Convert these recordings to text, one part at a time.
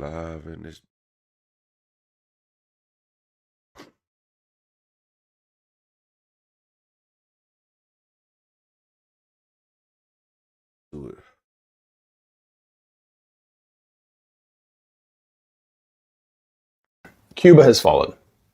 live in this. Do it. Cuba has fallen.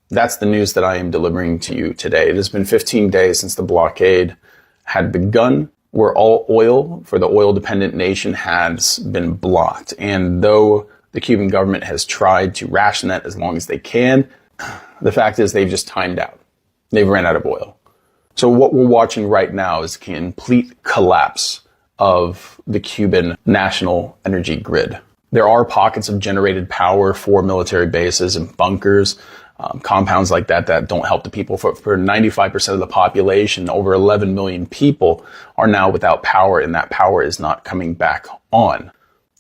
That's the news that I am delivering to you today. It has been 15 days since the blockade had begun, where all oil for the oil-dependent nation has been blocked. And though the Cuban government has tried to ration that as long as they can, the fact is they've just timed out. They've ran out of oil. So what we're watching right now is a complete collapse of the Cuban national energy grid. There are pockets of generated power for military bases and bunkers, compounds like that don't help the people. For 95% of the population, over 11 million people are now without power, and that power is not coming back on.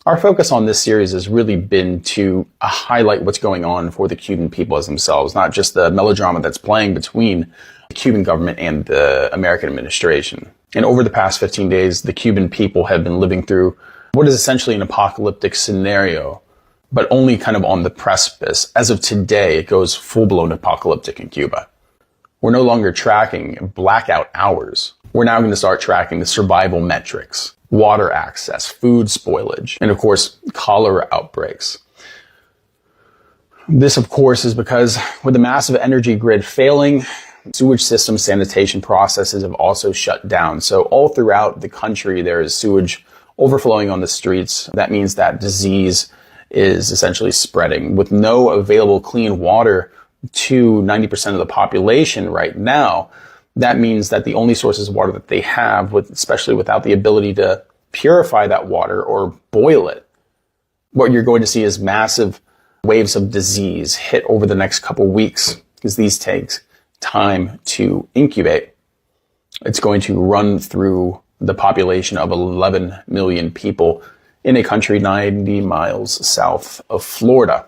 Our focus on this series has really been to highlight what's going on for the Cuban people as themselves, not just the melodrama that's playing between the Cuban government and the American administration. And over the past 15 days, the Cuban people have been living through what is essentially an apocalyptic scenario, but only kind of on the precipice. As of today, it goes full-blown apocalyptic in Cuba. We're no longer tracking blackout hours. We're now going to start tracking the survival metrics, water access, food spoilage, and of course, cholera outbreaks. This, of course, is because with the massive energy grid failing, sewage system sanitation processes have also shut down. So all throughout the country, there is sewage overflowing on the streets. That means that disease is essentially spreading. With no available clean water to 90% of the population right now, that means that the only sources of water that they have, especially without the ability to purify that water or boil it, what you're going to see is massive waves of disease hit over the next couple weeks, because these takes time to incubate. It's going to run through the population of 11 million people in a country 90 miles south of Florida.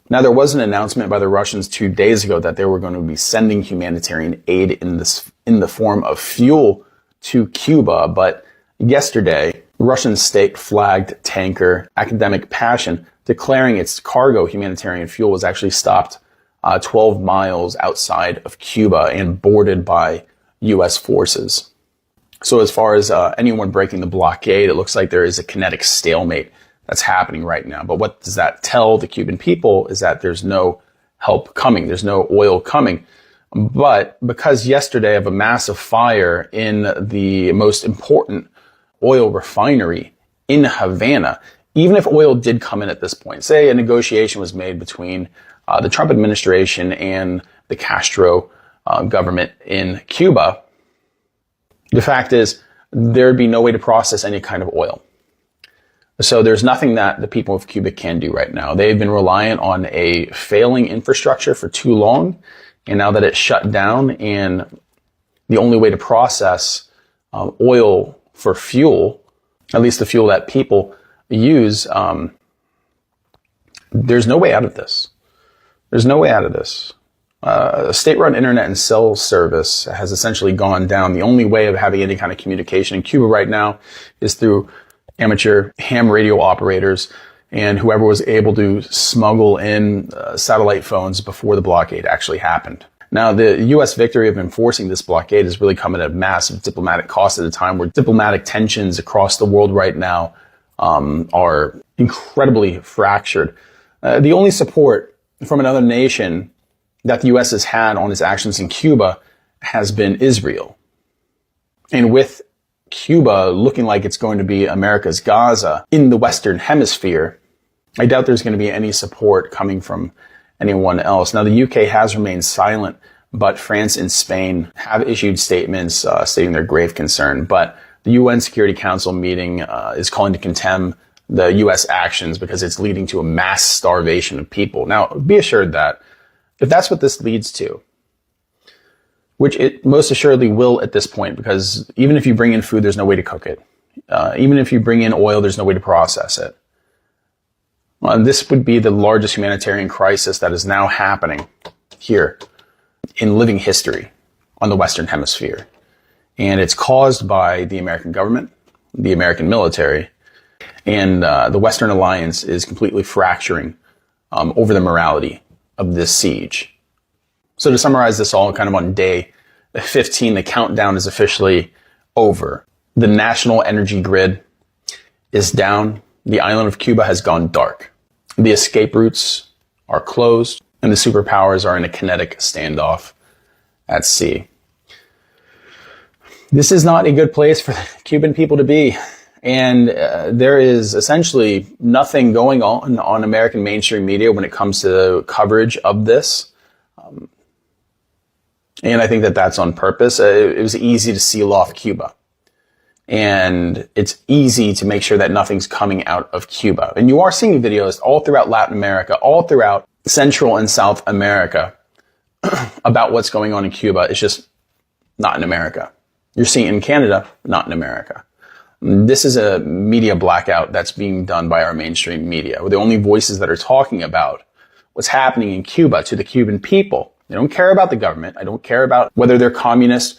Now, there was an announcement by the Russians 2 days ago that they were going to be sending humanitarian aid in the form of fuel to Cuba, but yesterday, Russian state-flagged tanker Academic Passion declaring its cargo humanitarian fuel was actually stopped 12 miles outside of Cuba and boarded by U.S. forces. So as far as anyone breaking the blockade, it looks like there is a kinetic stalemate that's happening right now. But what does that tell the Cuban people is that there's no help coming. There's no oil coming. But because yesterday of a massive fire in the most important oil refinery in Havana, even if oil did come in at this point, say a negotiation was made between the Trump administration and the Castro government in Cuba, the fact is there'd be no way to process any kind of oil. So there's nothing that the people of Cuba can do right now. They've been reliant on a failing infrastructure for too long. And now that it's shut down and the only way to process oil for fuel, at least the fuel that people use, there's no way out of this. There's no way out of this. A state-run internet and cell service has essentially gone down. The only way of having any kind of communication in Cuba right now is through amateur ham radio operators and whoever was able to smuggle in satellite phones before the blockade actually happened. Now, the U.S. victory of enforcing this blockade has really come at a massive diplomatic cost at a time where diplomatic tensions across the world right now are incredibly fractured. The only support from another nation that the U.S. has had on its actions in Cuba has been Israel. And with Cuba looking like it's going to be America's Gaza in the Western Hemisphere, I doubt there's going to be any support coming from anyone else. Now, the UK has remained silent, but France and Spain have issued statements stating their grave concern. But the UN Security Council meeting is calling to condemn the U.S. actions because it's leading to a mass starvation of people. Now, be assured that if that's what this leads to, which it most assuredly will at this point, because even if you bring in food, there's no way to cook it. Even if you bring in oil, there's no way to process it. This would be the largest humanitarian crisis that is now happening here in living history on the Western Hemisphere. And it's caused by the American government, the American military, And the Western alliance is completely fracturing over the morality of this siege. So to summarize this all, kind of on day 15, the countdown is officially over. The national energy grid is down. The island of Cuba has gone dark. The escape routes are closed, and the superpowers are in a kinetic standoff at sea. This is not a good place for the Cuban people to be. And there is essentially nothing going on American mainstream media when it comes to coverage of this. And I think that that's on purpose. It was easy to seal off Cuba. And it's easy to make sure that nothing's coming out of Cuba. And you are seeing videos all throughout Latin America, all throughout Central and South America about what's going on in Cuba. It's just not in America. You're seeing it in Canada, not in America. This is a media blackout that's being done by our mainstream media. We're the only voices that are talking about what's happening in Cuba to the Cuban people. They don't care about the government. I don't care about whether they're communist,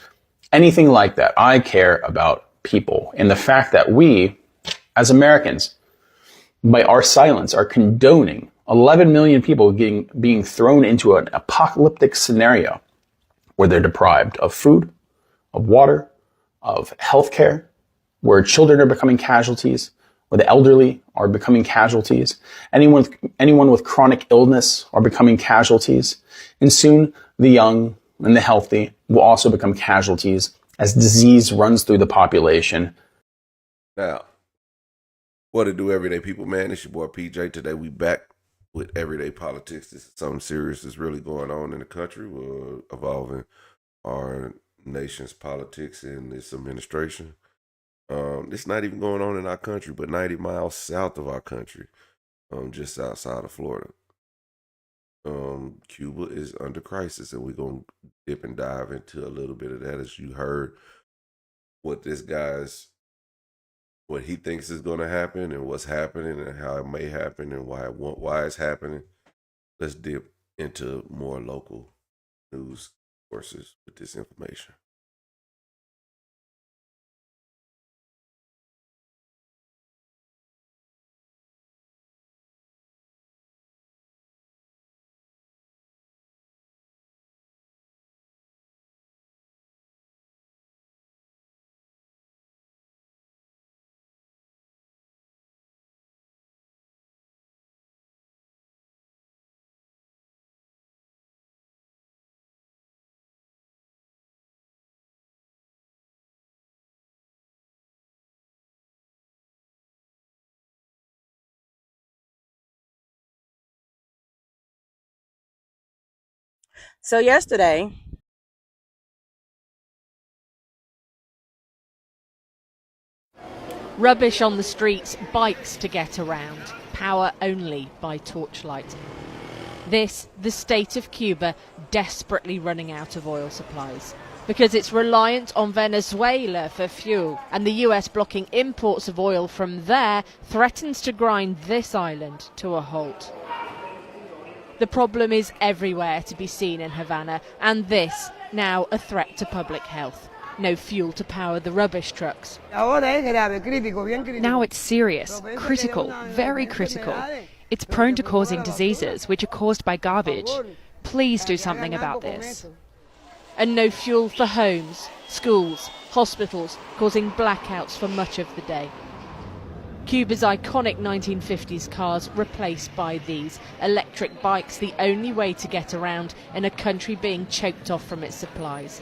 anything like that. I care about people. And the fact that we, as Americans, by our silence, are condoning 11 million people being thrown into an apocalyptic scenario where they're deprived of food, of water, of healthcare, where children are becoming casualties, where the elderly are becoming casualties, anyone with chronic illness are becoming casualties, and soon the young and the healthy will also become casualties as disease runs through the population. Now, what to do, everyday people, man? It's your boy PJ. Today we back with Everyday Politics. This is something serious that's really going on in the country. We're evolving our nation's politics and its administration. It's not even going on in our country, but 90 miles south of our country, just outside of Florida. Cuba is under crisis, and we're going to dip and dive into a little bit of that. As you heard what what he thinks is going to happen and what's happening and how it may happen and why it's happening. Let's dip into more local news sources with this information. So yesterday, rubbish on the streets, bikes to get around, power only by torchlight. This, the state of Cuba, desperately running out of oil supplies because it's reliant on Venezuela for fuel, and the US blocking imports of oil from there threatens to grind this island to a halt. The problem is everywhere to be seen in Havana, and this now a threat to public health. No fuel to power the rubbish trucks. Now it's serious, critical, very critical. It's prone to causing diseases which are caused by garbage. Please do something about this. And no fuel for homes, schools, hospitals, causing blackouts for much of the day. Cuba's iconic 1950s cars replaced by these electric bikes, the only way to get around in a country being choked off from its supplies.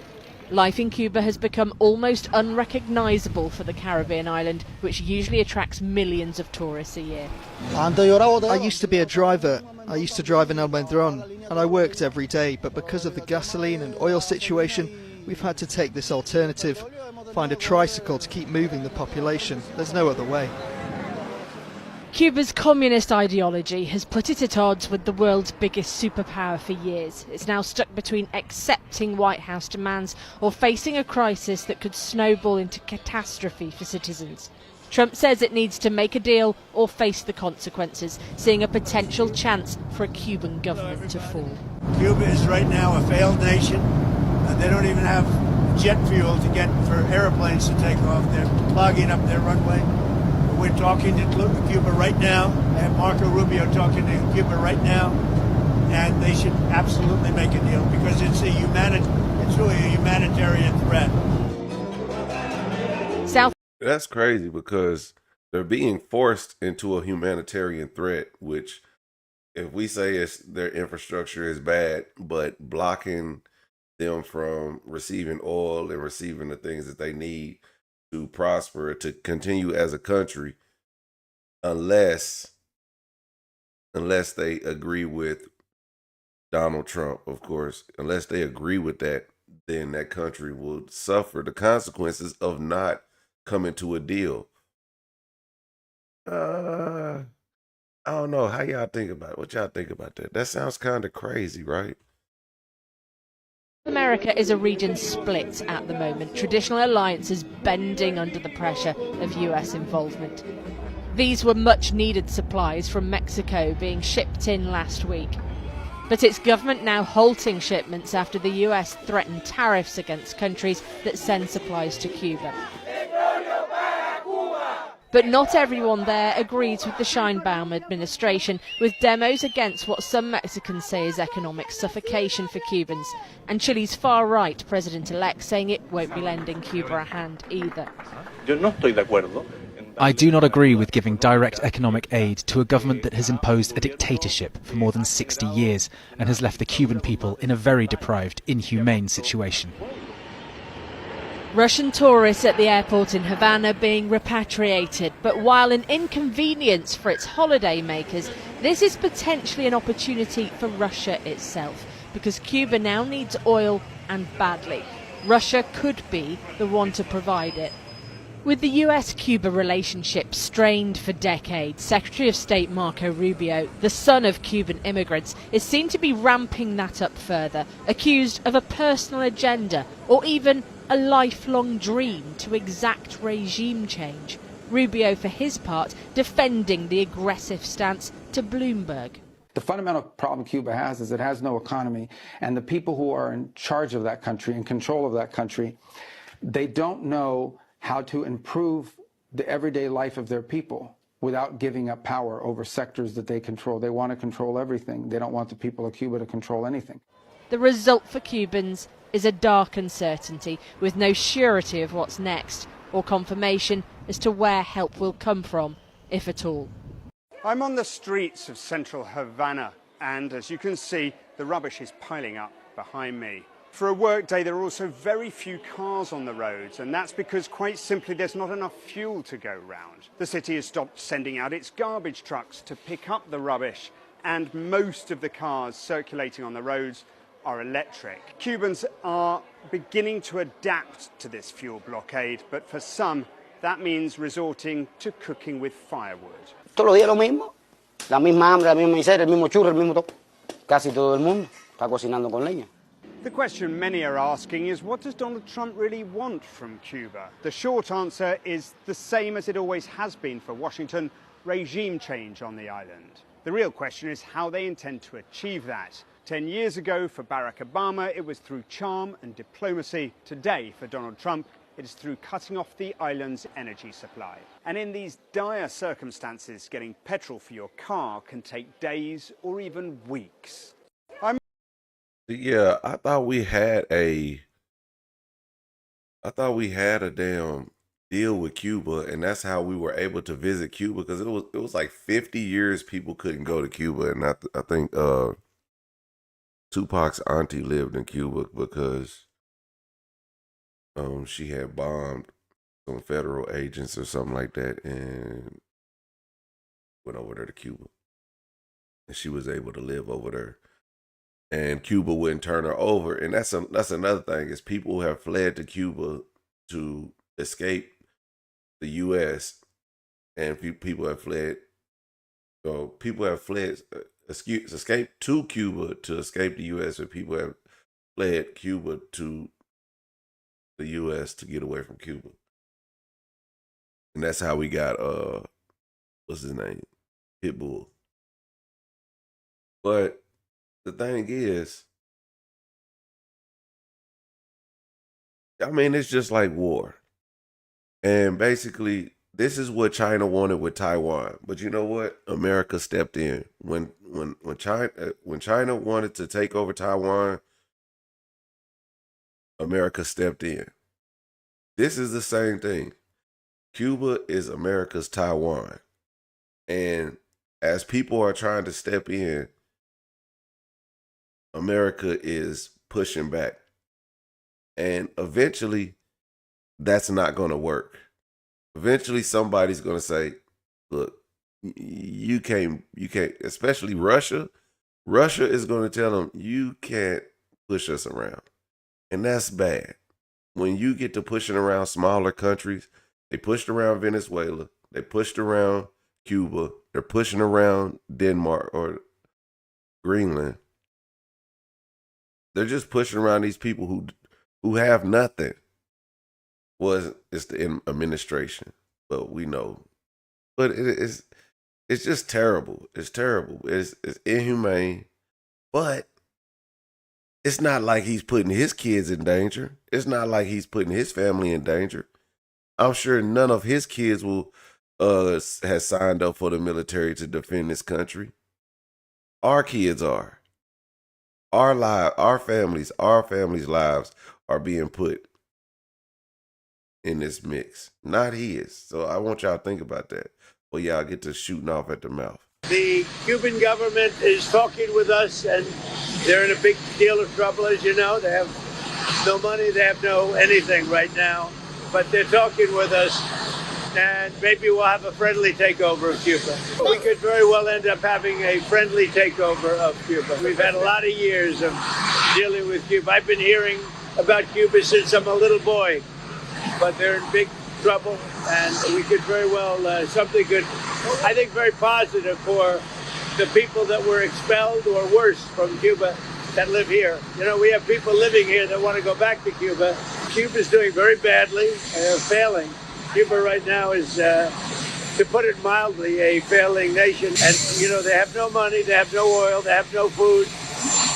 Life in Cuba has become almost unrecognisable for the Caribbean island, which usually attracts millions of tourists a year. I used to be a driver. I used to drive in El Medron, and I worked every day, but because of the gasoline and oil situation, we've had to take this alternative, find a tricycle to keep moving the population. There's no other way. Cuba's communist ideology has put it at odds with the world's biggest superpower for years. It's now stuck between accepting White House demands or facing a crisis that could snowball into catastrophe for citizens. Trump says it needs to make a deal or face the consequences, seeing a potential chance for a Cuban government to fall. Cuba is right now a failed nation. They don't even have jet fuel to get for airplanes to take off. They're clogging up their runway. we're talking to Cuba right now. I have Marco Rubio talking to Cuba right now, and they should absolutely make a deal because it's really a humanitarian threat. South That's crazy because they're being forced into a humanitarian threat, which if we say their infrastructure is bad, but blocking them from receiving oil and receiving the things that they need to prosper, to continue as a country, unless they agree with Donald Trump, of course, unless they agree with that, then that country will suffer the consequences of not coming to a deal. I don't know how y'all think about it. What y'all think about that? That sounds kind of crazy, right? America is a region split at the moment, traditional alliances bending under the pressure of US involvement. These were much needed supplies from Mexico being shipped in last week. But its government now halting shipments after the US threatened tariffs against countries that send supplies to Cuba. But not everyone there agrees with the Sheinbaum administration, with demos against what some Mexicans say is economic suffocation for Cubans, and Chile's far-right president-elect saying it won't be lending Cuba a hand either. I do not agree with giving direct economic aid to a government that has imposed a dictatorship for more than 60 years and has left the Cuban people in a very deprived, inhumane situation. Russian tourists at the airport in Havana being repatriated, but while an inconvenience for its holidaymakers, this is potentially an opportunity for Russia itself, because Cuba now needs oil and badly. Russia could be the one to provide it. With the US-Cuba relationship strained for decades, Secretary of State Marco Rubio, the son of Cuban immigrants, is seen to be ramping that up further, accused of a personal agenda or even a lifelong dream to exact regime change. Rubio, for his part, defending the aggressive stance to Bloomberg. The fundamental problem Cuba has is it has no economy, and the people who are in charge of that country, in control of that country, they don't know how to improve the everyday life of their people without giving up power over sectors that they control. They want to control everything. They don't want the people of Cuba to control anything. The result for Cubans is a dark uncertainty, with no surety of what's next, or confirmation as to where help will come from, if at all. I'm on the streets of central Havana, and as you can see, the rubbish is piling up behind me. For a workday, there are also very few cars on the roads, and that's because, quite simply, there's not enough fuel to go round. The city has stopped sending out its garbage trucks to pick up the rubbish, and most of the cars circulating on the roads are electric. Cubans are beginning to adapt to this fuel blockade, but for some, that means resorting to cooking with firewood. Todos los días lo mismo, la misma hambre, la misma miseria, el mismo churro, el mismo todo. Casi todo el mundo está cocinando con leña. The question many are asking is, what does Donald Trump really want from Cuba? The short answer is the same as it always has been for Washington: regime change on the island. The real question is how they intend to achieve that. 10 years ago for Barack Obama, it was through charm and diplomacy. Today for Donald Trump, it is through cutting off the island's energy supply. And in these dire circumstances, getting petrol for your car can take days or even weeks. Yeah, I thought we had a damn deal with Cuba, and that's how we were able to visit Cuba, because it was like 50 years people couldn't go to Cuba, and I think Tupac's auntie lived in Cuba because she had bombed some federal agents or something like that and went over there to Cuba. And she was able to live over there. And Cuba wouldn't turn her over. And that's another thing, is people who have fled to Cuba to escape the US, and people have fled escaped to Cuba to escape the US, and people have fled Cuba to the US to get away from Cuba. And that's how we got what's his name? Pitbull. But the thing is, I mean, it's just like war. And basically This is what China wanted with Taiwan, but you know what? America stepped in when China wanted to take over Taiwan. America stepped in. This is the same thing. Cuba is America's Taiwan, and as people are trying to step in, America is pushing back, and eventually, that's not going to work. Eventually somebody's going to say, look, you can't, especially Russia is going to tell them, you can't push us around. And that's bad. When you get to pushing around smaller countries, they pushed around Venezuela, they pushed around Cuba, they're pushing around Denmark or Greenland. They're just pushing around these people who have nothing. It's the administration, but we know. But it's just terrible. It's terrible. It's inhumane. But it's not like he's putting his kids in danger. It's not like he's putting his family in danger. I'm sure none of his kids will has signed up for the military to defend this country. Our kids are. Our families' lives are being put in this mix, not his. So I want y'all to think about that. Well, y'all get to shooting off at the mouth. The Cuban government is talking with us, and they're in a big deal of trouble, as you know. They have no money, they have no anything right now, but they're talking with us, and maybe we'll have a friendly takeover of Cuba. We could very well end up having a friendly takeover of Cuba. We've had a lot of years of dealing with Cuba. I've been hearing about Cuba since I'm a little boy, but they're in big trouble, and we could very well, something good, I think very positive for the people that were expelled or worse from Cuba that live here. You know, we have people living here that want to go back to Cuba. Cuba's doing very badly, and they're failing. Cuba right now is, to put it mildly, a failing nation. And, you know, they have no money, they have no oil, they have no food,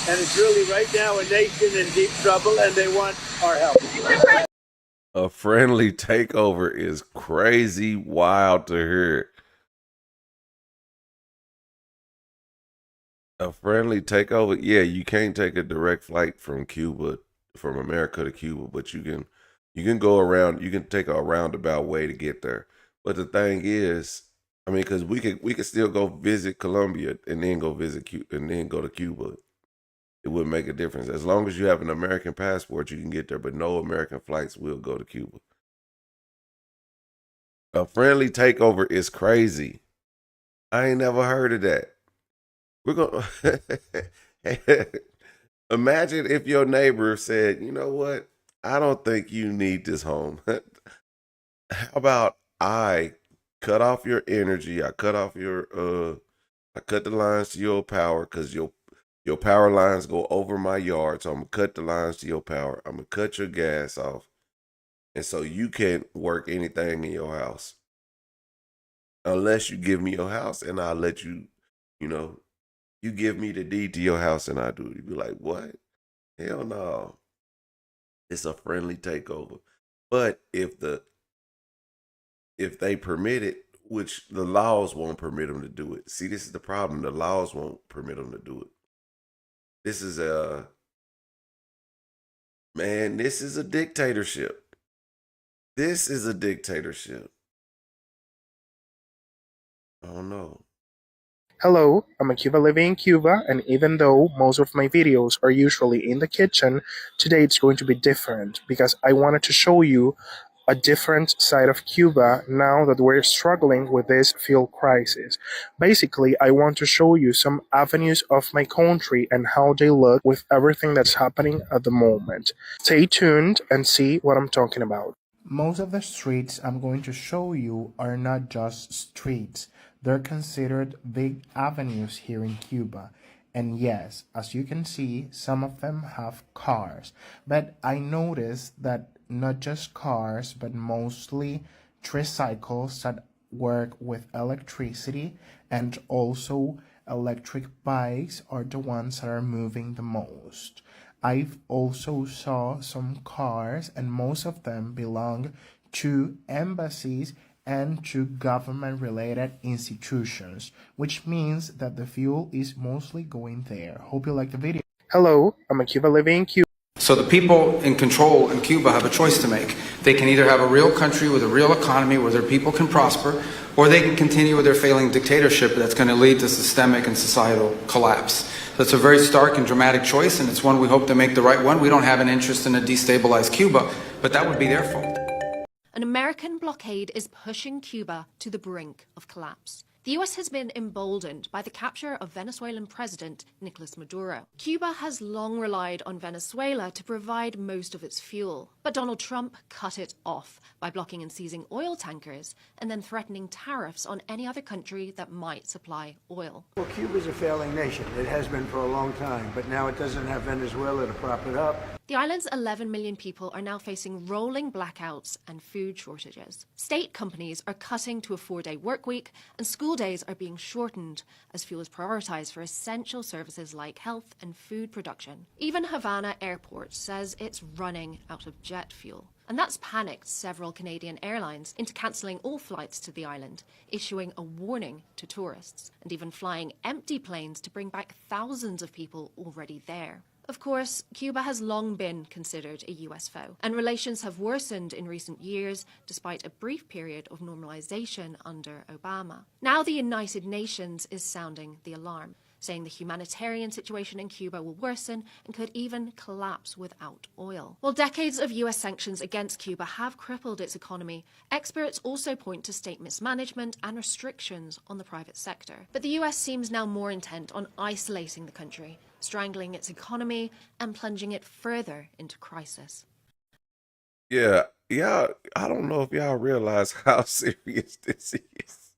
and it's really right now a nation in deep trouble, and they want our help. A friendly takeover is crazy wild to hear. A friendly takeover, yeah, you can't take a direct flight from America to Cuba, but you can go around, you can take a roundabout way to get there. But the thing is, I mean, because we could still go visit Colombia and then go visit Cuba and then go to Cuba. It wouldn't make a difference. As long as you have an American passport, you can get there, but no American flights will go to Cuba. A friendly takeover is crazy. I ain't never heard of that. We're going to imagine if your neighbor said, you know what? I don't think you need this home. How about I cut off your energy? I cut the lines to your power because your power lines go over my yard, so I'm going to cut the lines to your power. I'm going to cut your gas off. And so you can't work anything in your house. Unless you give me your house and I'll let you, you give me the deed to your house and I do it. You'd be like, what? Hell no. It's a friendly takeover. But if they permit it, which the laws won't permit them to do it. See, this is the problem. The laws won't permit them to do it. This is a dictatorship. This is a dictatorship. I don't know. Hello, I'm a Cuba living in Cuba, and even though most of my videos are usually in the kitchen, today it's going to be different because I wanted to show you a different side of Cuba now that we're struggling with this fuel crisis. Basically, I want to show you some avenues of my country and how they look with everything that's happening at the moment. Stay tuned and see what I'm talking about. Most of the streets I'm going to show you are not just streets. They're considered big avenues here in Cuba. And yes, as you can see, some of them have cars. But I noticed that not just cars, but mostly tricycles that work with electricity, and also electric bikes are the ones that are moving the most. I've also saw some cars, and most of them belong to embassies and to government-related institutions, which means that the fuel is mostly going there. Hope you like the video. Hello, I'm a Cuba living in Cuba. So the people in control in Cuba have a choice to make. They can either have a real country with a real economy where their people can prosper, or they can continue with their failing dictatorship that's going to lead to systemic and societal collapse. So it's a very stark and dramatic choice, and it's one we hope to make the right one. We don't have an interest in a destabilized Cuba, but that would be their fault. An American blockade is pushing Cuba to the brink of collapse. The US has been emboldened by the capture of Venezuelan President Nicolas Maduro. Cuba has long relied on Venezuela to provide most of its fuel, but Donald Trump cut it off by blocking and seizing oil tankers and then threatening tariffs on any other country that might supply oil. Well, Cuba's a failing nation. It has been for a long time, but now it doesn't have Venezuela to prop it up. The island's 11 million people are now facing rolling blackouts and food shortages. State companies are cutting to a 4-day work week, and school days are being shortened as fuel is prioritised for essential services like health and food production. Even Havana Airport says it's running out of jet fuel. And that's panicked several Canadian airlines into cancelling all flights to the island, issuing a warning to tourists, and even flying empty planes to bring back thousands of people already there. Of course, Cuba has long been considered a US foe, and relations have worsened in recent years despite a brief period of normalization under Obama. Now the United Nations is sounding the alarm, saying the humanitarian situation in Cuba will worsen and could even collapse without oil. While decades of US sanctions against Cuba have crippled its economy, experts also point to state mismanagement and restrictions on the private sector. But the US seems now more intent on isolating the country, strangling its economy and plunging it further into crisis. Yeah, I don't know if y'all realize how serious this is.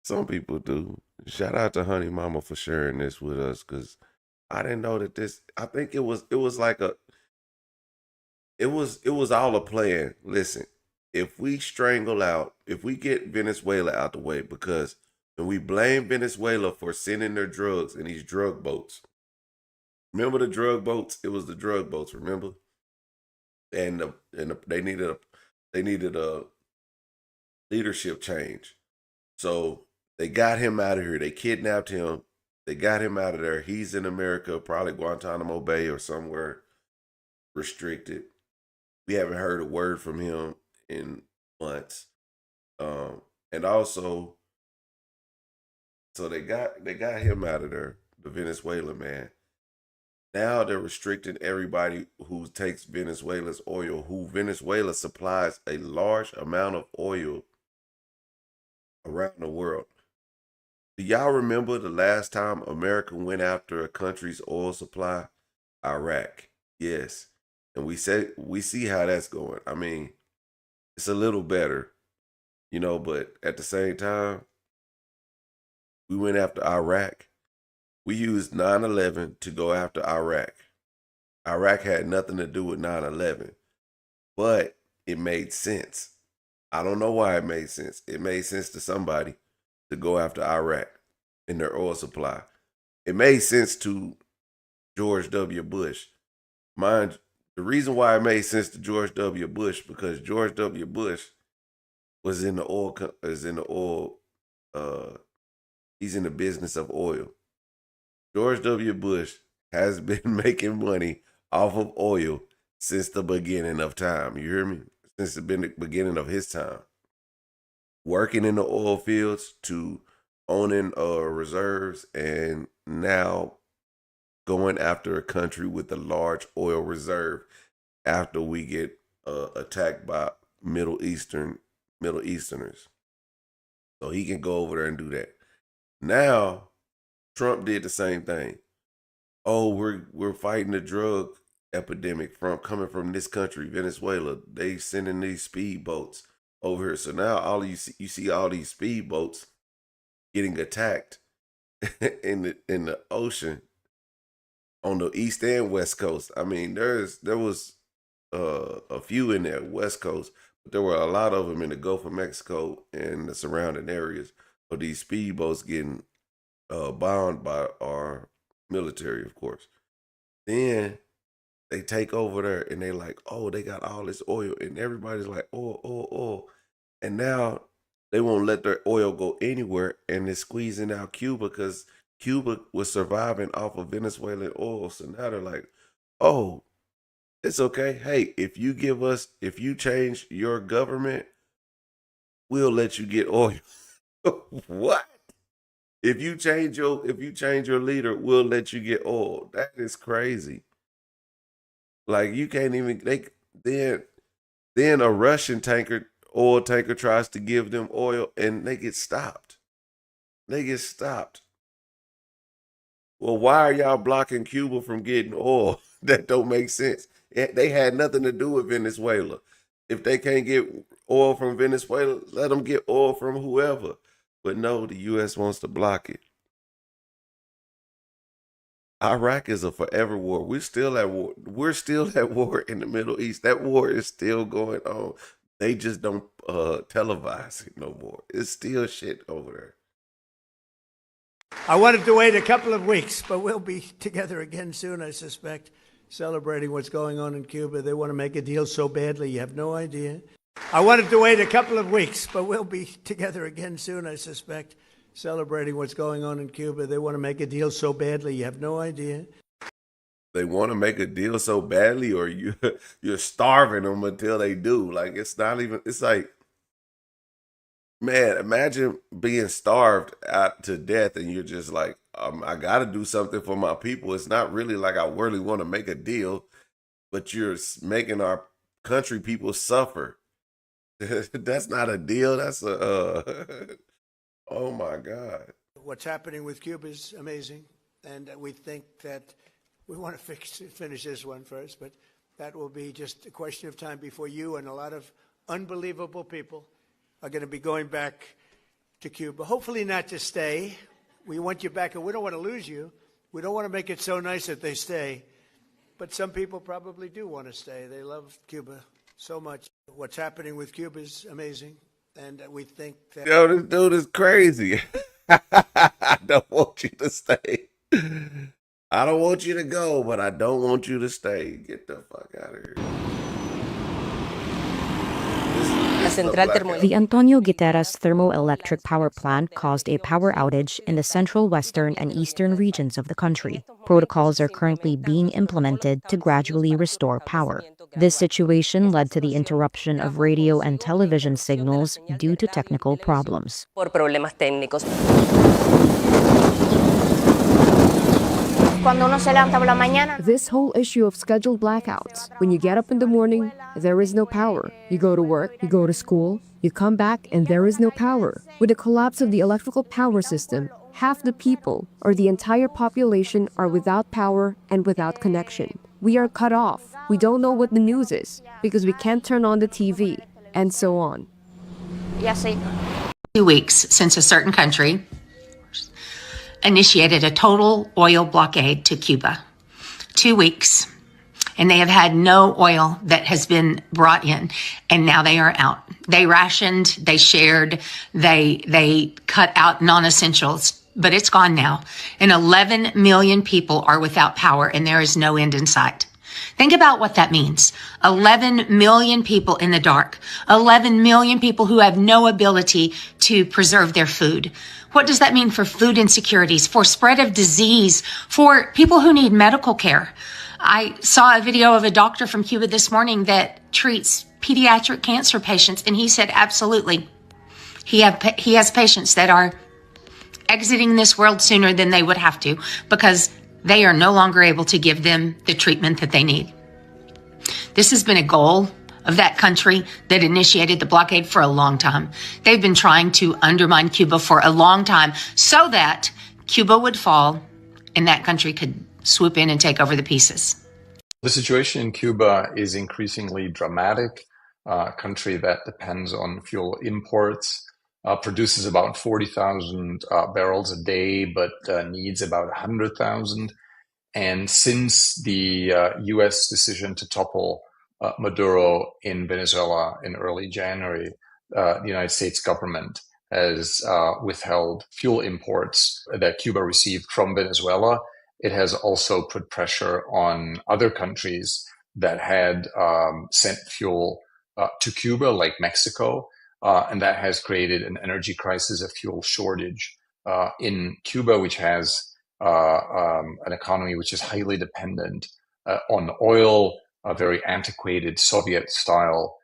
Some people do. Shout out to Honey Mama for sharing this with us, because I didn't know that this. I think it was like it was all a plan. Listen, if we get Venezuela out the way, because when we blame Venezuela for sending their drugs in these drug boats. Remember the drug boats? It was the drug boats, remember? And they needed a leadership change. So they got him out of here. They kidnapped him. They got him out of there. He's in America, probably Guantanamo Bay or somewhere restricted. We haven't heard a word from him in months. And also, so they got him out of there, the Venezuelan man. Now they're restricting everybody who takes Venezuela's oil, who Venezuela supplies a large amount of oil around the world. Do y'all remember the last time America went after a country's oil supply? Iraq. Yes. And we see how that's going. I mean, it's a little better, but at the same time, we went after Iraq. We used 9/11 to go after Iraq. Iraq had nothing to do with 9/11, but it made sense. I don't know why it made sense. It made sense to somebody to go after Iraq and their oil supply. It made sense to George W. Bush. The reason why it made sense to George W. Bush, because George W. Bush was in the oil, he's in the business of oil. George W. Bush has been making money off of oil since the beginning of time. You hear me? Since the beginning of his time. Working in the oil fields to owning reserves, and now going after a country with a large oil reserve after we get attacked by Middle Easterners. So he can go over there and do that. Now, Trump did the same thing. Oh, we're fighting the drug epidemic coming from this country, Venezuela. They sending these speedboats over here. So now you see all these speedboats getting attacked in the ocean on the east and west coast. I mean, there was a few in there west coast, but there were a lot of them in the Gulf of Mexico and the surrounding areas of these speedboats getting bound by our military, of course. Then they take over there and they like, oh, they got all this oil, and everybody's like, oh. And now they won't let their oil go anywhere, and it's squeezing out Cuba because Cuba was surviving off of Venezuelan oil. So now they're like, oh, it's okay. Hey, if you change your government, we'll let you get oil. What? If you change your leader, we'll let you get oil. That is crazy. Like you can't even then a Russian oil tanker tries to give them oil and they get stopped. They get stopped. Well, why are y'all blocking Cuba from getting oil? That don't make sense. They had nothing to do with Venezuela. If they can't get oil from Venezuela, let them get oil from whoever. But no, the U.S. wants to block it. Iraq is a forever war. We're still at war. We're still at war in the Middle East. That war is still going on. They just don't televise it no more. It's still shit over there. I wanted to wait a couple of weeks, but we'll be together again soon, I suspect, celebrating what's going on in Cuba. They want to make a deal so badly, you have no idea. I wanted to wait a couple of weeks, but we'll be together again soon, I suspect, celebrating what's going on in Cuba. They want to make a deal so badly, you have no idea. They want to make a deal so badly, or you're starving them until they do. Like it's not even. It's like, man, imagine being starved out to death, and you're just like, I got to do something for my people. It's not really like I really want to make a deal, but you're making our country people suffer. That's not a deal. That's a. Oh my God. What's happening with Cuba is amazing, and we think that we want to finish this one first, but that will be just a question of time before you and a lot of unbelievable people are going to be going back to Cuba. Hopefully not to stay. We want you back, and we don't want to lose you. We don't want to make it so nice that they stay. But some people probably do want to stay. They love Cuba so much. What's happening with Cuba is amazing, and we think that... Yo, this dude is crazy. I don't want you to stay. I don't want you to go, but I don't want you to stay. Get the fuck out of here. The Antonio Guterres thermoelectric power plant caused a power outage in the central, western, and eastern regions of the country. Protocols are currently being implemented to gradually restore power. This situation led to the interruption of radio and television signals due to technical problems. This whole issue of scheduled blackouts. When you get up in the morning, there is no power. You go to work, you go to school, you come back, and there is no power. With the collapse of the electrical power system, half the people or the entire population are without power and without connection. We are cut off. We don't know what the news is because we can't turn on the TV, and so on. 2 weeks since a certain country initiated a total oil blockade to Cuba. 2 weeks. And they have had no oil that has been brought in. And now they are out. They rationed, they shared, they cut out non-essentials, but it's gone now. And 11 million people are without power, and there is no end in sight. Think about what that means. 11 million people in the dark. 11 million people who have no ability to preserve their food. What does that mean for food insecurities, for spread of disease, for people who need medical care? I saw a video of a doctor from Cuba this morning that treats pediatric cancer patients, and he said absolutely. He has patients that are exiting this world sooner than they would have to because they are no longer able to give them the treatment that they need. This has been a goal of that country that initiated the blockade for a long time. They've been trying to undermine Cuba for a long time so that Cuba would fall and that country could swoop in and take over the pieces. The situation in Cuba is increasingly dramatic. A country that depends on fuel imports, produces about 40,000 barrels a day, but needs about 100,000. And since the U.S. decision to topple Maduro in Venezuela in early January, the United States government has withheld fuel imports that Cuba received from Venezuela. It has also put pressure on other countries that had sent fuel to Cuba, like Mexico. and that has created an energy crisis, a fuel shortage in Cuba, which has an economy which is highly dependent on oil, a very antiquated Soviet-style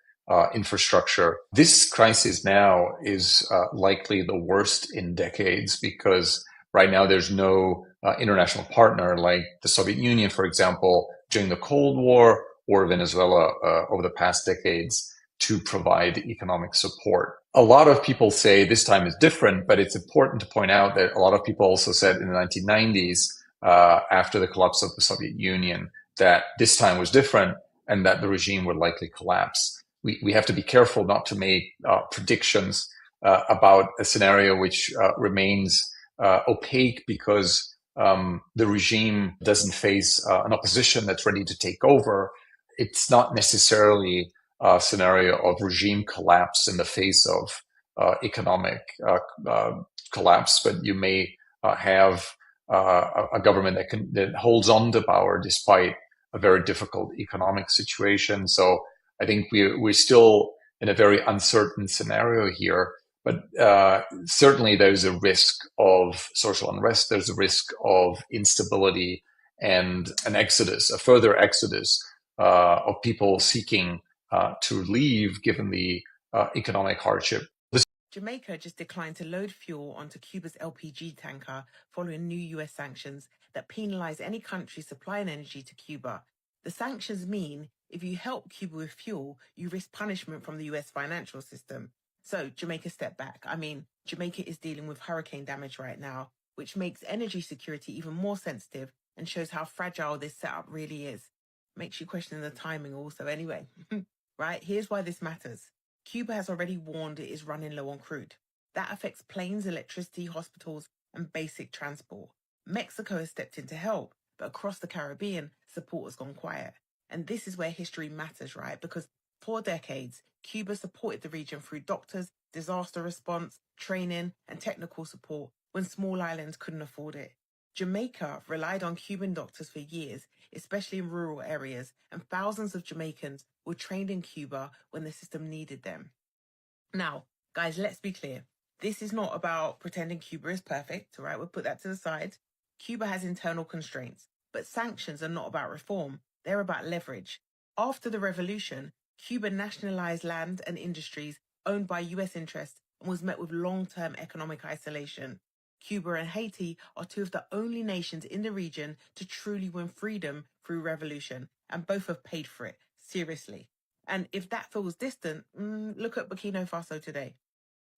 infrastructure. This crisis now is likely the worst in decades because right now there's no international partner like the Soviet Union, for example, during the Cold War, or Venezuela over the past decades to provide economic support. A lot of people say this time is different, but it's important to point out that a lot of people also said in the 1990s, after the collapse of the Soviet Union, that this time was different and that the regime would likely collapse. We have to be careful not to make predictions about a scenario which remains opaque because the regime doesn't face an opposition that's ready to take over. It's not necessarily a scenario of regime collapse in the face of economic collapse, but you may have a government that holds on to power despite a very difficult economic situation. So I think we're still in a very uncertain scenario here. But certainly there's a risk of social unrest. There's a risk of instability and an exodus, a further exodus of people seeking to leave given the economic hardship. Jamaica just declined to load fuel onto Cuba's LPG tanker following new US sanctions that penalize any country supplying energy to Cuba. The sanctions mean if you help Cuba with fuel, you risk punishment from the US financial system. So Jamaica stepped back. I mean, Jamaica is dealing with hurricane damage right now, which makes energy security even more sensitive and shows how fragile this setup really is. Makes you question the timing also anyway. Right? Here's why this matters. Cuba has already warned it is running low on crude. That affects planes, electricity, hospitals, and basic transport. Mexico has stepped in to help, but across the Caribbean, support has gone quiet. And this is where history matters, right? Because for decades, Cuba supported the region through doctors, disaster response, training, and technical support when small islands couldn't afford it. Jamaica relied on Cuban doctors for years, especially in rural areas, and thousands of Jamaicans were trained in Cuba when the system needed them. Now, guys, let's be clear. This is not about pretending Cuba is perfect, all right? We'll put that to the side. Cuba has internal constraints, but sanctions are not about reform. They're about leverage. After the revolution, Cuba nationalized land and industries owned by US interests and was met with long-term economic isolation. Cuba and Haiti are two of the only nations in the region to truly win freedom through revolution, and both have paid for it, seriously. And if that feels distant, look at Burkina Faso today.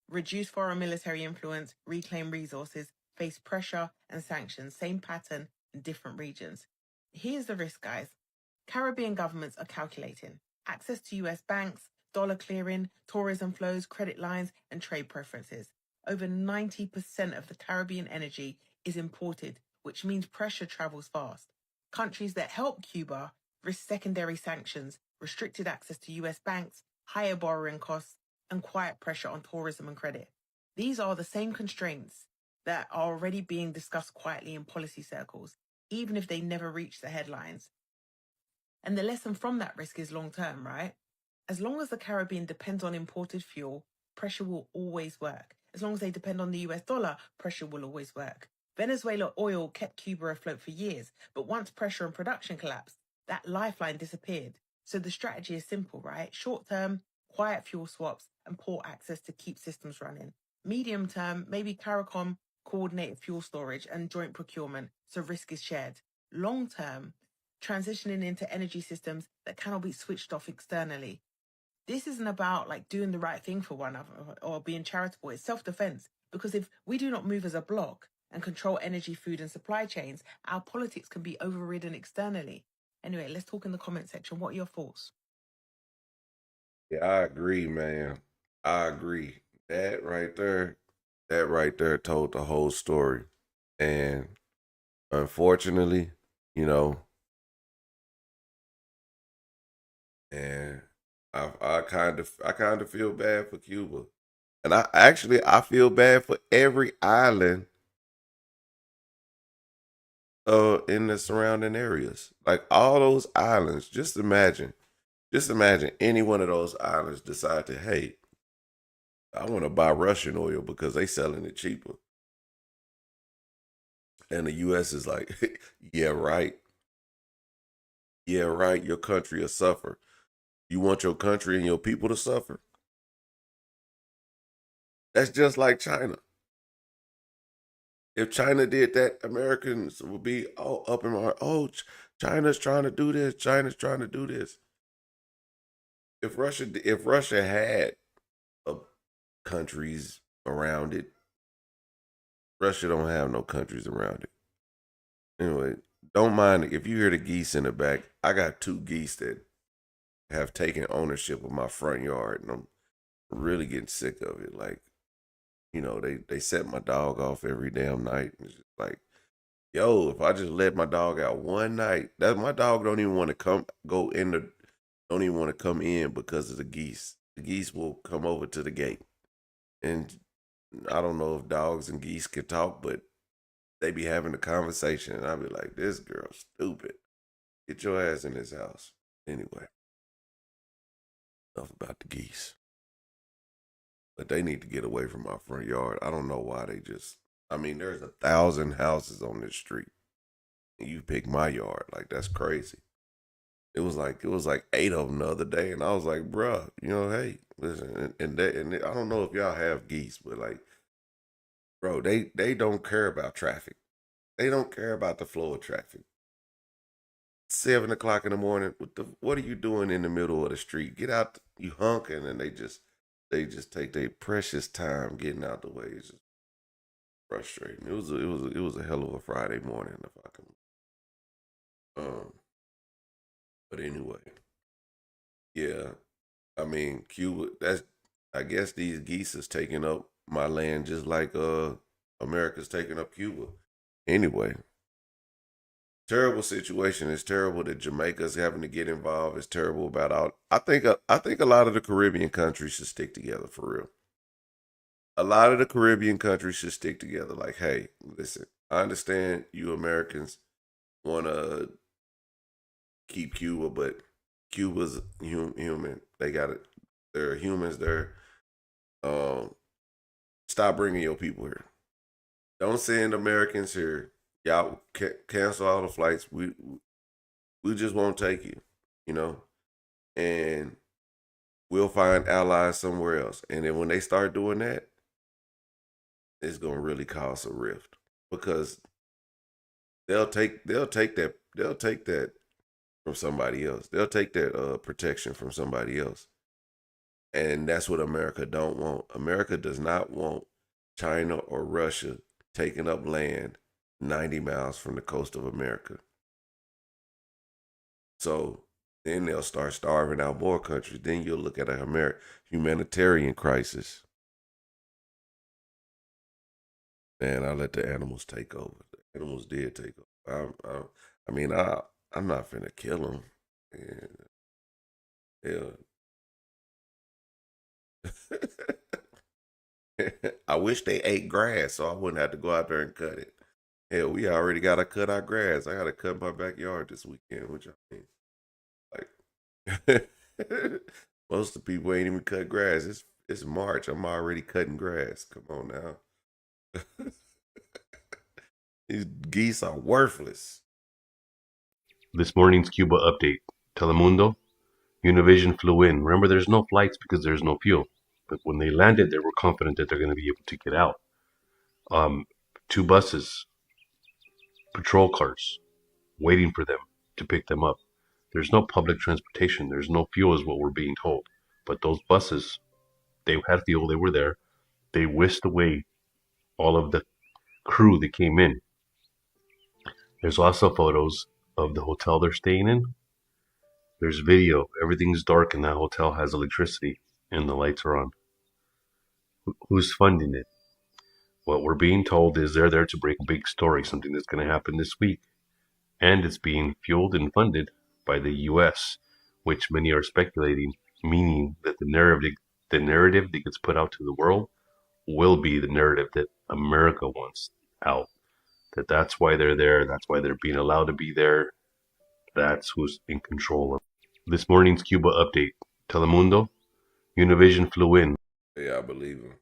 Reduce foreign military influence, reclaim resources, face pressure and sanctions, same pattern in different regions. Here's the risk, guys. Caribbean governments are calculating access to US banks, dollar clearing, tourism flows, credit lines, and trade preferences. Over 90% of the Caribbean energy is imported, which means pressure travels fast. Countries that help Cuba risk secondary sanctions, restricted access to US banks, higher borrowing costs, and quiet pressure on tourism and credit. These are the same constraints that are already being discussed quietly in policy circles, even if they never reach the headlines. And the lesson from that risk is long-term, right? As long as the Caribbean depends on imported fuel, pressure will always work. As long as they depend on the US dollar, pressure will always work. Venezuela oil kept Cuba afloat for years, but once pressure and production collapsed, that lifeline disappeared. So the strategy is simple, right? Short term, quiet fuel swaps and port access to keep systems running. Medium term, maybe CARICOM, coordinated fuel storage and joint procurement, so risk is shared. Long term, transitioning into energy systems that cannot be switched off externally. This isn't about like doing the right thing for one another or being charitable. It's self-defense. Because if we do not move as a bloc and control energy, food and supply chains, our politics can be overridden externally. Anyway, let's talk in the comment section. What are your thoughts? Yeah, I agree, man. I agree. That right there told the whole story. And unfortunately, you know, and I kind of feel bad for Cuba. And I feel bad for every island in the surrounding areas. Like all those islands, just imagine any one of those islands decide to, hey, I want to buy Russian oil because they selling it cheaper. And the U.S. is like, yeah, right. Yeah, right. Your country will suffer. You want your country and your people to suffer? That's just like China. If China did that, Americans would be all up in our, oh, China's trying to do this. China's trying to do this. If Russia had countries around it, Russia don't have no countries around it. Anyway, don't mind it. If you hear the geese in the back, I got 2 geese that have taken ownership of my front yard, and I'm really getting sick of it. Like, they set my dog off every damn night. It's just like, yo, if I just let my dog out one night, that my dog don't even want to don't even want to come in because of the geese. The geese will come over to the gate. And I don't know if dogs and geese can talk, but they be having a conversation, and I be like, this girl's stupid. Get your ass in this house. Anyway, enough about the geese. But they need to get away from my front yard. I don't know why there's 1,000 houses on this street. And you pick my yard. Like, that's crazy. It was like 8 of them the other day, and I was like, bruh, hey, listen, and I don't know if y'all have geese, but like, bro, they don't care about traffic. They don't care about the flow of traffic. 7 o'clock in the morning, what are you doing in the middle of the street? Get out, you honking, and they just take their precious time getting out the way. It's just frustrating. It was a hell of a Friday morning, if I can. But anyway, yeah, I mean, Cuba. I guess these geese is taking up my land just like America's taking up Cuba. Anyway, terrible situation. It's terrible that Jamaica's having to get involved. It's terrible about all. I think a lot of the Caribbean countries should stick together for real. A lot of the Caribbean countries should stick together. Like, hey, listen, I understand you Americans want to keep Cuba, but Cuba's human. They got it. There are humans there. Stop bringing your people here. Don't send Americans here. Y'all cancel all the flights. We just won't take you, and we'll find allies somewhere else. And then when they start doing that, it's gonna really cause a rift because they'll take that from somebody else. They'll take that protection from somebody else. And that's what America don't want. America does not want China or Russia taking up land 90 miles from the coast of America. So then they'll start starving out more countries. Then you'll look at a humanitarian crisis. Man, I let the animals take over. The animals did take over. I'm not finna kill them. Yeah. I wish they ate grass so I wouldn't have to go out there and cut it. Hell, we already got to cut our grass. I got to cut my backyard this weekend, which I mean, like, most of the people ain't even cut grass. It's March. I'm already cutting grass. Come on now. These geese are worthless. This morning's Cuba update. Telemundo, Univision flew in. Remember, there's no flights because there's no fuel. But when they landed, they were confident that they're going to be able to get out. 2 buses, patrol cars, waiting for them to pick them up. There's no public transportation. There's no fuel is what we're being told. But those buses, they had fuel. They were there. They whisked away all of the crew that came in. There's also photos of the hotel they're staying in. There's video. Everything's dark and that hotel has electricity and the lights are on. Who's funding it? What we're being told is they're there to break a big story, something that's going to happen this week. And it's being fueled and funded by the U.S., which many are speculating, meaning that the narrative that gets put out to the world will be the narrative that America wants out. That's why they're there. That's why they're being allowed to be there. That's who's in control of. This morning's Cuba update. Telemundo, Univision flew in. Yeah, I believe him.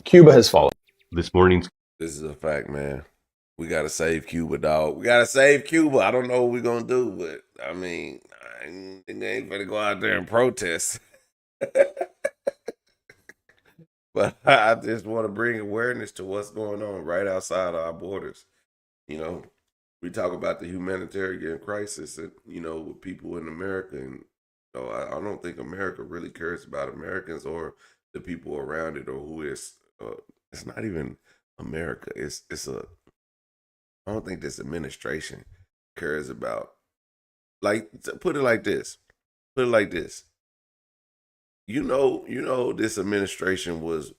Cuba has fallen. This morning's This is a fact, man. We gotta save Cuba, dog. We gotta save Cuba. I don't know what we're gonna do, but I mean, I ain't gonna go out there and protest. But I just want to bring awareness to what's going on right outside our borders. You know, we talk about the humanitarian crisis, and with people in America, and I don't think America really cares about Americans or the people around it or who is. It's not even America. It's a. I don't think this administration cares about. Like, put it like this. Put it like this. This administration was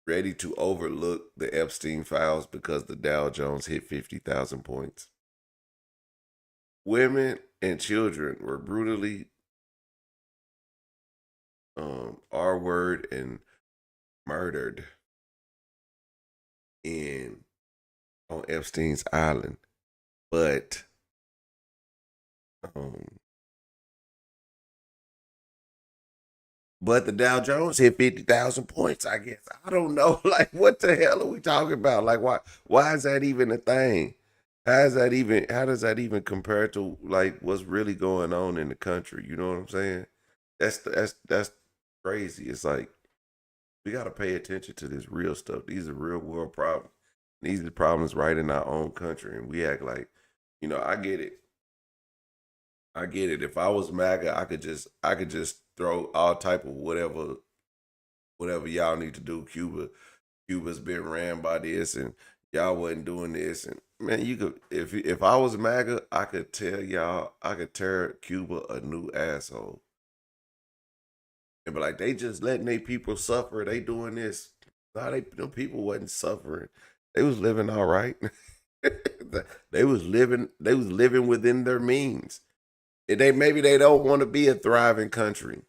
ready to overlook the Epstein files because the Dow Jones hit 50,000 points. Women and children were brutally R-word and murdered on Epstein's island. But the Dow Jones hit 50,000 points, I guess. I don't know. Like, what the hell are we talking about? Like, why is that even a thing? How does that even compare to like what's really going on in the country? You know what I'm saying? That's crazy. It's like we gotta pay attention to this real stuff. These are real world problems. These are problems right in our own country, and we act like, I get it. I get it. If I was MAGA, I could just throw all type of whatever y'all need to do. Cuba's been ran by this, and y'all wasn't doing this. And man, you could if I was MAGA, I could tell y'all, I could tear Cuba a new asshole. And be like, they just letting their people suffer. They doing this. No, them people wasn't suffering. They was living all right. They was living within their means. And maybe they don't want to be a thriving country.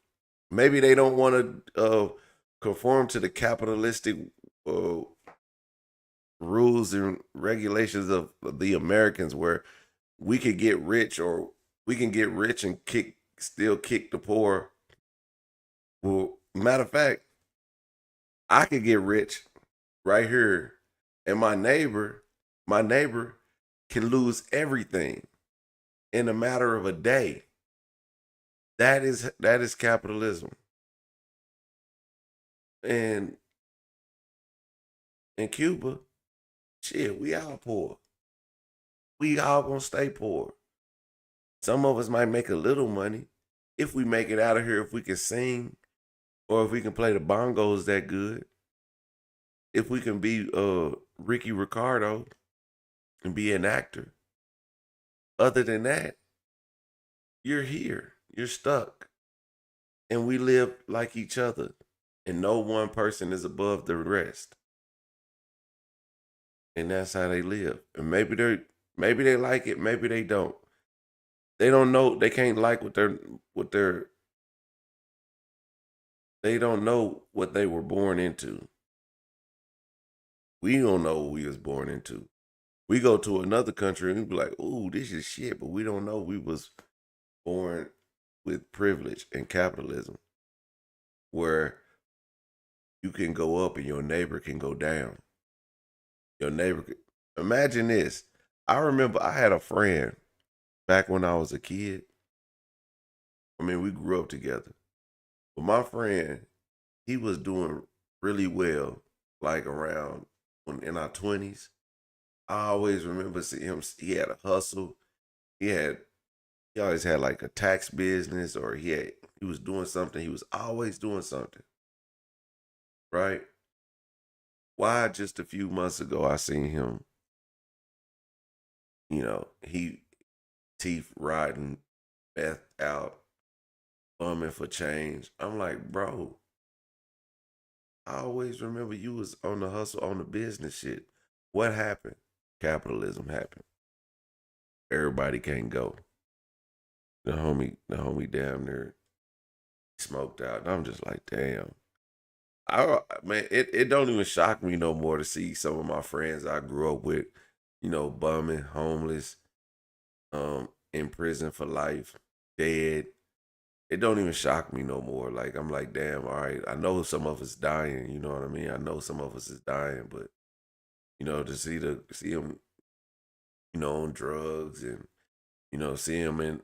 Maybe they don't want to conform to the capitalistic rules and regulations of the Americans, where we could get rich, or we can get rich and still kick the poor. Well, matter of fact, I could get rich right here, and my neighbor can lose everything in a matter of a day. That is capitalism. And in Cuba, shit, we all poor. We all gonna stay poor. Some of us might make a little money if we make it out of here, if we can sing, or if we can play the bongos that good. If we can be Ricky Ricardo and be an actor. Other than that, you're here. You're stuck. And we live like each other. And no one person is above the rest. And that's how they live. And maybe they like it, maybe they don't. They don't know. They can't like they don't know what they were born into. We don't know what we was born into. We go to another country and we be like, ooh, this is shit, but we don't know we was born with privilege and capitalism, where you can go up and your neighbor can go down. Imagine this. I remember I had a friend back when I was a kid. I mean, we grew up together. But my friend, he was doing really well, like around in our 20s. I always remember seeing him. He had a hustle. He always had like a tax business, or he was doing something. He was always doing something. Right? Why just a few months ago I seen him, teeth rotting, meth out, bumming for change. I'm like, bro, I always remember you was on the hustle, on the business shit. What happened? Capitalism happened. Everybody can't go. The homie damn near smoked out. And I'm just like, damn. Man, it don't even shock me no more to see some of my friends I grew up with, bumming, homeless, in prison for life, dead. it don't even shock me no more. Like I'm like, damn, all right. I know some of us dying. You know what I mean? I know some of us is dying, but to see them, on drugs and see them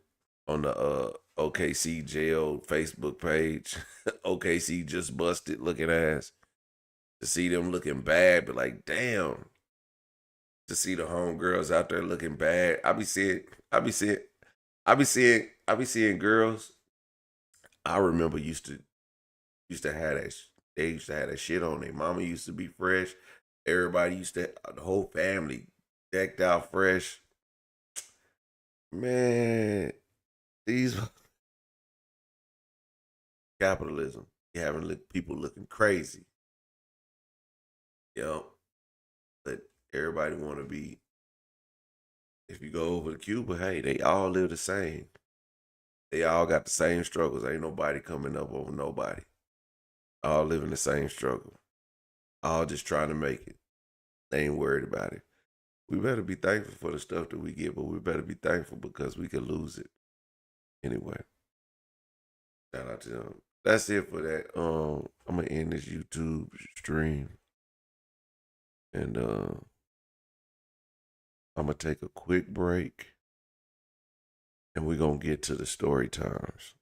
on the OKC jail Facebook page, OKC just busted looking ass. To see them looking bad, but like, damn. To see the homegirls out there looking bad, I be seeing girls. I remember used to have that. They used to have that shit on. Their mama used to be fresh. Everybody the whole family decked out fresh. Man, these capitalism, you having people looking crazy. But everybody want to be. If you go over to Cuba, hey, they all live the same. They all got the same struggles. Ain't nobody coming up over nobody. All living the same struggle. All just trying to make it. They ain't worried about it. We better be thankful for the stuff that we get, but we better be thankful because we could lose it. Anyway, shout out to them. That's it for that. I'm gonna end this YouTube stream, and I'm gonna take a quick break, and we're gonna get to the story times.